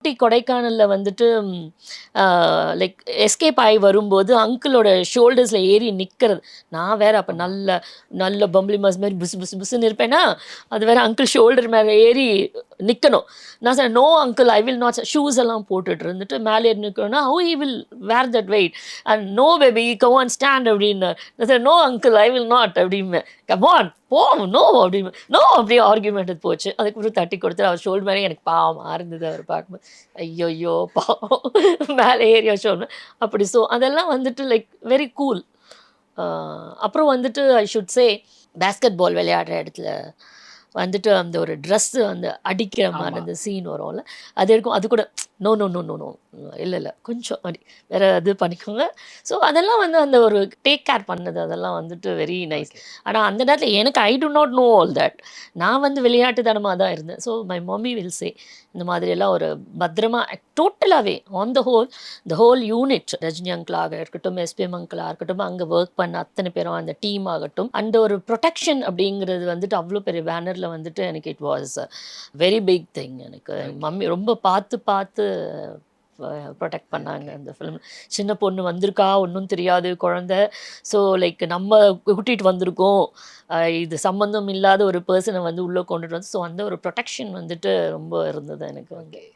ஊட்டி, கொடைக்கானல்ல வந்துட்டு like escape ஆயி வரும்போது அங்கிளோட ஷோல்டர்ஸ்ல ஏறி நிக்கிறது. நான் வேற அப்ப ஆமா. நல்ல நல்ல பம்ப்ளி மாஸ் மாரி புசு புசு புசுன்னு இருப்பேனா, அது வேற அங்கிள் ஷோல்டர் மேல ஏறி நிக்கணும். நான் சொன்னேன், "no uncle I will not" shoes எல்லாம் போட்டுட்டு இருந்துட்டு மேல ஏறி நிக்கணும்னா, "how he will wear that weight?" "No baby come on stand" அப்படின்னாரு. நான் சொன்னேன், "no uncle I will not" அப்படிம்பேன். "கம் ஆன் போ நோ" அப்படிம்பேன். நோ அப்படியே ஆர்கியூமெண்ட் போச்சு. அதுக்கப்புறம் தட்டி கொடுத்து அவர் ஷோல்டர் மேலே எனக்கு பாவமா இருந்தது அவர் பார்க்கும்போது. ஐய்யய்யோ! பாவம் மேல ஏறி ஷோல்டர் அப்படி அதெல்லாம் வந்துட்டு லைக் வெரி கூல். அ அப்புறம் வந்துட்டு ஐ ஷுட் சே பேஸ்கெட் பால் விளையாடுற இடத்துல வந்துட்டு அந்த ஒரு ட்ரெஸ்ஸு அந்த அடிக்கிற மாரி ஆமா. அந்த சீன் வரும்ல. அது இருக்கும். அது கூட no, no, no, no, no. இல்ல, இல்ல. கொஞ்சம் அப்படி வேற இது பண்ணிக்கோங்க. அதெல்லாம் வந்து அந்த ஒரு டேக் கேர் பண்ணது அதெல்லாம் வந்துட்டு வெரி நைஸ். ஓகே. ஆனா அந்த நேரத்தில எனக்கு I do not know all that. நான் வந்து விளையாட்டுத்தனமா தான் இருந்தேன். மை மம்மி வில் சே இந்த மாதிரியெல்லாம் ஒரு பத்திரமா டோட்டலாவே on the whole unit Rajini அங்கிளாக இருக்கட்டும், எஸ்பிஎம் அங்கிளா இருக்கட்டும், அங்க வொர்க் பண்ண அத்தனை பேரும் அந்த டீம் ஆகட்டும், அந்த ஒரு புரொடெக்ஷன் அப்படிங்கிறது வந்துட்டு அவ்ளோ பெரிய பேனர்ல வந்துட்டு எனக்கு it was very big thing. எனக்கு ஓகே. மம்மி ரொம்ப பார்த்து பார்த்து புரொடெக்ட் பண்ணாங்க ஓகே. அந்த ஃபிலிம். சின்ன பொண்ணு வந்திருக்கா, ஒண்ணும் தெரியாது குழந்தை. லைக் நம்ம கூட்டிட்டு வந்திருக்கோம். இது சம்மந்தம் இல்லாத ஒரு பெர்சன வந்து உள்ள கொண்டுட்டு வந்து அந்த ஒரு புரொடெக்ஷன் வந்துட்டு ரொம்ப இருந்தது எனக்கு வந்து. ஓகே.